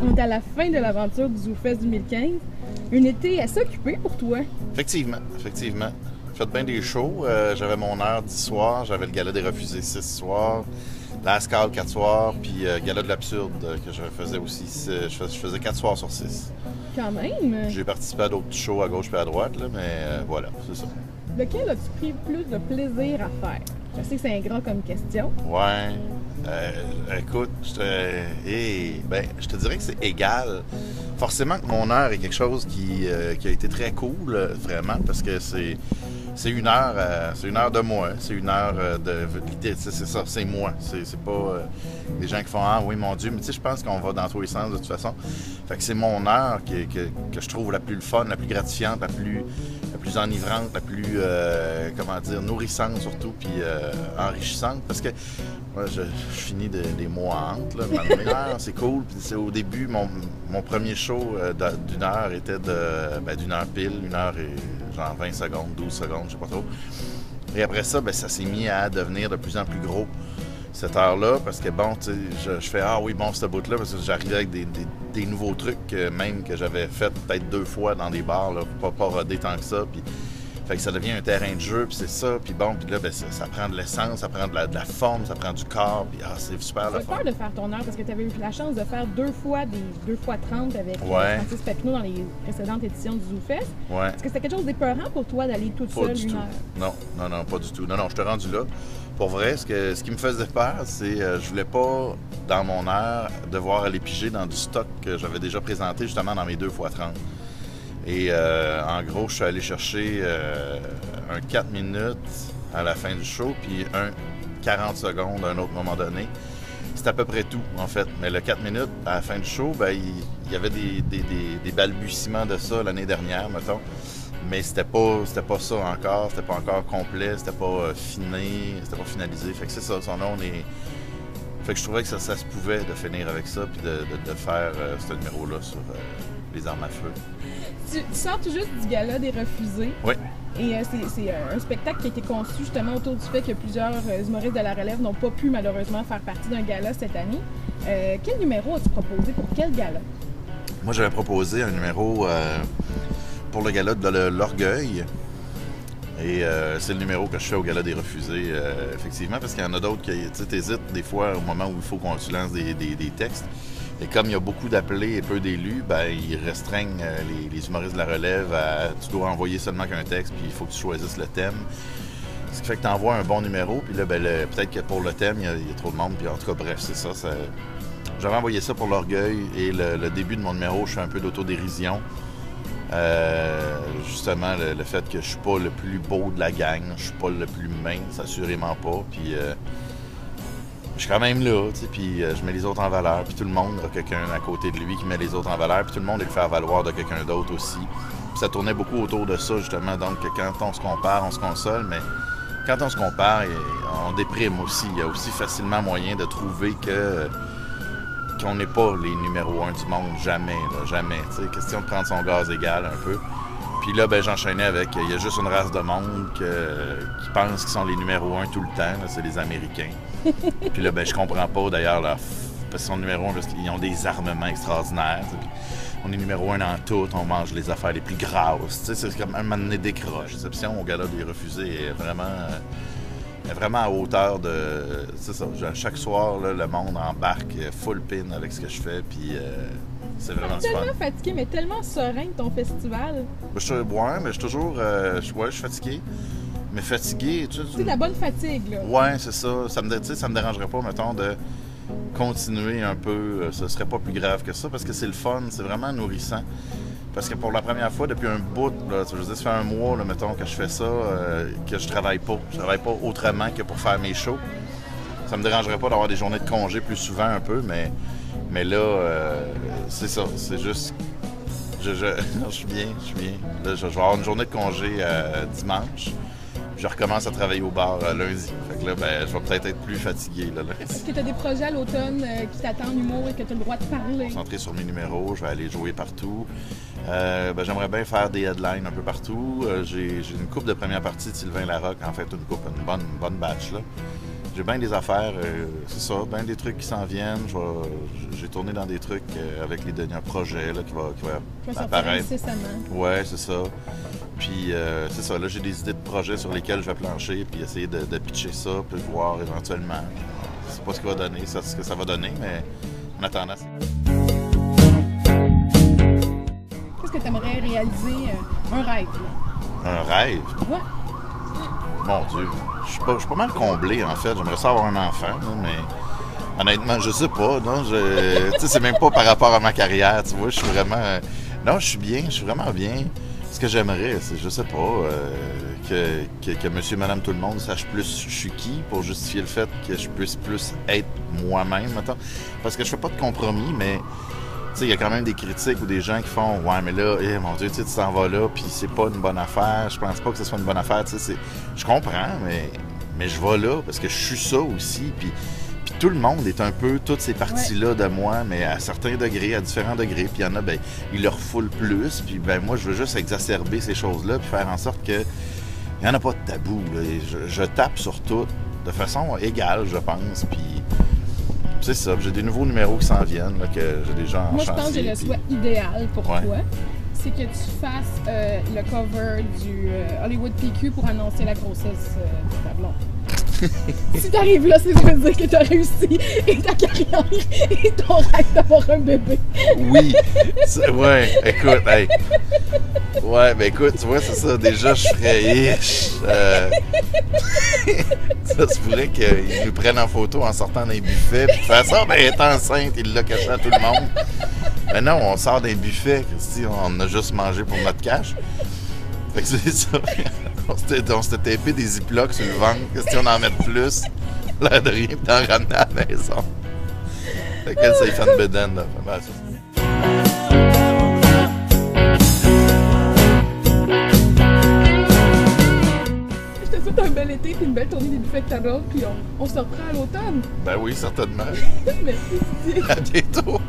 On est à la fin de l'aventure du ZooFest 2015. Un été assez occupé pour toi. Effectivement, effectivement. J'ai fait bien des shows. J'avais mon heure 10 soirs, j'avais le Gala des Refusés 6 soirs, l'Ascal 4 soirs, puis Gala de l'Absurde que je faisais aussi. Je faisais 4 soirs sur 6. Quand même. J'ai participé à d'autres shows à gauche et à droite, là, mais voilà, c'est ça. Lequel as-tu pris plus de plaisir à faire? Je sais que c'est ingrat comme question. Ouais. Écoute, je te dirais que c'est égal. Forcément que mon heure est quelque chose qui a été très cool, vraiment, parce que c'est une heure de moi, c'est une heure c'est ça, c'est moi. C'est pas les gens qui font ah oui mon Dieu, mais tu sais, je pense qu'on va dans tous les sens de toute façon. Fait que c'est mon heure que je trouve la plus fun, la plus gratifiante, la plus enivrante, la plus nourrissante surtout, puis enrichissante, parce que moi, je finis des mots en hante, là. Une heure, c'est cool. Puis c'est au début, mon premier show d'une heure était d'une heure pile, une heure et genre 20 secondes, 12 secondes, je sais pas trop. Et après ça, ça s'est mis à devenir de plus en plus gros, cette heure-là, parce que bon, tu sais, je fais ah oui, bon, cette bout-là, parce que j'arrivais avec des nouveaux trucs, même que j'avais fait peut-être 2 fois dans des bars, là, pas rodé tant que ça. Puis fait que ça devient un terrain de jeu, puis c'est ça, puis bon, puis là, ça prend de l'essence, ça prend de la forme, ça prend du corps, puis c'est super le fun. J'ai peur de faire ton heure, parce que tu avais eu la chance de faire 2 fois des 2 fois 30 avec Francis Papineau dans les précédentes éditions du ZooFest. Ouais. Est-ce que c'était quelque chose d'épeurant pour toi d'aller toute seule une heure? Non, pas du tout. Non, je t'ai rendu là. Pour vrai, ce qui me faisait peur, c'est je voulais pas, dans mon heure, devoir aller piger dans du stock que j'avais déjà présenté justement dans mes 2 fois 30. Et en gros, je suis allé chercher un 4 minutes à la fin du show, puis un 40 secondes à un autre moment donné. C'est à peu près tout, en fait. Mais le 4 minutes à la fin du show, il y avait des balbutiements de ça l'année dernière, mettons. Mais c'était pas ça encore, c'était pas encore complet, c'était pas finalisé. Fait que c'est ça, Fait que je trouvais que ça se pouvait de finir avec ça, puis de faire ce numéro-là sur les armes à feu. Tu sors tout juste du Gala des Refusés. Oui. Et c'est un spectacle qui a été conçu justement autour du fait que plusieurs humoristes de la relève n'ont pas pu malheureusement faire partie d'un gala cette année. Quel numéro as-tu proposé pour quel gala? Moi, j'avais proposé un numéro pour le gala de l'Orgueil. Et c'est le numéro que je fais au Gala des Refusés, effectivement, parce qu'il y en a d'autres qui hésitent des fois au moment où il faut qu'on lance des textes. Et comme il y a beaucoup d'appelés et peu d'élus, ils restreignent les humoristes de la relève à tu dois envoyer seulement qu'un texte, puis il faut que tu choisisses le thème. Ce qui fait que tu envoies un bon numéro, puis là, peut-être que pour le thème, il y a trop de monde, puis en tout cas, bref, c'est ça. J'avais envoyé ça pour l'Orgueil, et le début de mon numéro, je fais un peu d'autodérision. Justement, le fait que je suis pas le plus beau de la gang, je suis pas le plus mince, assurément pas, puis je suis quand même là, tu sais, puis je mets les autres en valeur, puis tout le monde a quelqu'un à côté de lui qui met les autres en valeur, puis tout le monde est le faire valoir de quelqu'un d'autre aussi. Puis ça tournait beaucoup autour de ça, justement, donc que quand on se compare, on se console, mais quand on se compare, on déprime aussi. Il y a aussi facilement moyen de trouver qu'on n'est pas les numéros 1 du monde, jamais, là, jamais. T'sais, question de prendre son gaz égal un peu. Puis là, j'enchaînais avec, il y a juste une race de monde qui pense qu'ils sont les numéros 1 tout le temps, là, c'est les Américains. Puis là, je comprends pas d'ailleurs, parce qu'ils sont numéro 1, parce qu'ils ont des armements extraordinaires. Puis on est numéro 1 dans tout, on mange les affaires les plus grasses. C'est comme un moment donné décroche. L'exception au Gala des Refusés est vraiment à hauteur de... C'est ça, chaque soir, là, le monde embarque full pin avec ce que je fais, puis c'est vraiment super. Tellement fatigué, mais tellement serein de ton festival. Mais je suis toujours... je suis fatigué. Mais fatigué, tu sais... C'est de la bonne fatigue, là. Ouais, c'est ça. Ça me dérangerait pas, mettons, de continuer un peu. Ce serait pas plus grave que ça, parce que c'est le fun, c'est vraiment nourrissant. Parce que pour la première fois, depuis un bout, là, je veux dire, ça fait un mois, là, mettons, que je fais ça, que je travaille pas. Je travaille pas autrement que pour faire mes shows. Ça me dérangerait pas d'avoir des journées de congé plus souvent un peu, mais là, c'est ça. C'est juste... je suis bien. Là, je vais avoir une journée de congé dimanche. Je recommence à travailler au bar lundi. Fait que là, je vais peut-être être plus fatigué là, lundi. Est-ce que tu as des projets à l'automne qui t'attendent en humour et que tu as le droit de parler? Concentré sur mes numéros, je vais aller jouer partout. J'aimerais bien faire des headlines un peu partout. J'ai une coupe de première partie de Sylvain Larocque, en fait, une bonne batch là. j'ai bien des affaires, c'est ça, bien des trucs qui s'en viennent. J'ai tourné dans des trucs avec les derniers projets là, qui va apparaître. Ouais, c'est ça. Puis c'est ça, là j'ai des idées de projets sur lesquels je vais plancher puis essayer de pitcher ça, puis voir éventuellement. Je sais pas ce qu'il va donner, ce que ça va donner, mais en attendant. Qu'est-ce que tu aimerais réaliser? Un rêve, là? Un rêve? Ouais. Mon Dieu, je suis pas mal comblé en fait. J'aimerais ça avoir un enfant, là, mais honnêtement, je sais pas. Non, tu sais, c'est même pas par rapport à ma carrière. Tu vois, je suis vraiment. Non, je suis bien, je suis vraiment bien. Ce que j'aimerais, c'est, je sais pas, que monsieur, madame, tout le monde sache plus je suis qui pour justifier le fait que je puisse plus être moi-même, mettons. Parce que je fais pas de compromis, mais. Il y a quand même des critiques ou des gens qui font « Ouais, mais là, mon Dieu, tu t'en vas là, puis c'est pas une bonne affaire. Je pense pas que ce soit une bonne affaire. » Je comprends, mais je vais là parce que je suis ça aussi. Puis tout le monde est un peu toutes ces parties-là de moi, mais à certains degrés, à différents degrés. Puis il y en a, ben, ils leur refoulent plus. Puis ben moi, je veux juste exacerber ces choses-là puis faire en sorte que il n'y en a pas de tabou. Là. Je tape sur tout de façon égale, je pense. Puis c'est ça, j'ai des nouveaux numéros qui s'en viennent, là, que j'ai déjà en chantier. Moi, je pense que le souhait idéal pour toi, c'est que tu fasses le cover du Hollywood PQ pour annoncer la grossesse de ta blonde. Si t'arrives là, c'est ça veut dire que t'as réussi et ta carrière et ton rêve d'avoir un bébé. Oui, ouais, écoute, hey. Ouais, ben écoute, tu vois, c'est ça, déjà je ferais ça se pourrait qu'ils nous prennent en photo en sortant d'un buffet, puis de toute façon, ben elle est enceinte, il l'a caché à tout le monde. Mais non, on sort d'un buffet, Christy, on a juste mangé pour notre cash. Fait que c'est ça. On s'était tapé des ziplocs sur le ventre, Christy, on en met plus. L'air de rien, puis d'en ramener à la maison. Fait qu'elle, ça y fait une bedaine, là. Ben, un bel été puis une belle tournée des buffets que t'adores, puis on se reprend à l'automne. Ben oui, certainement. Merci. À bientôt.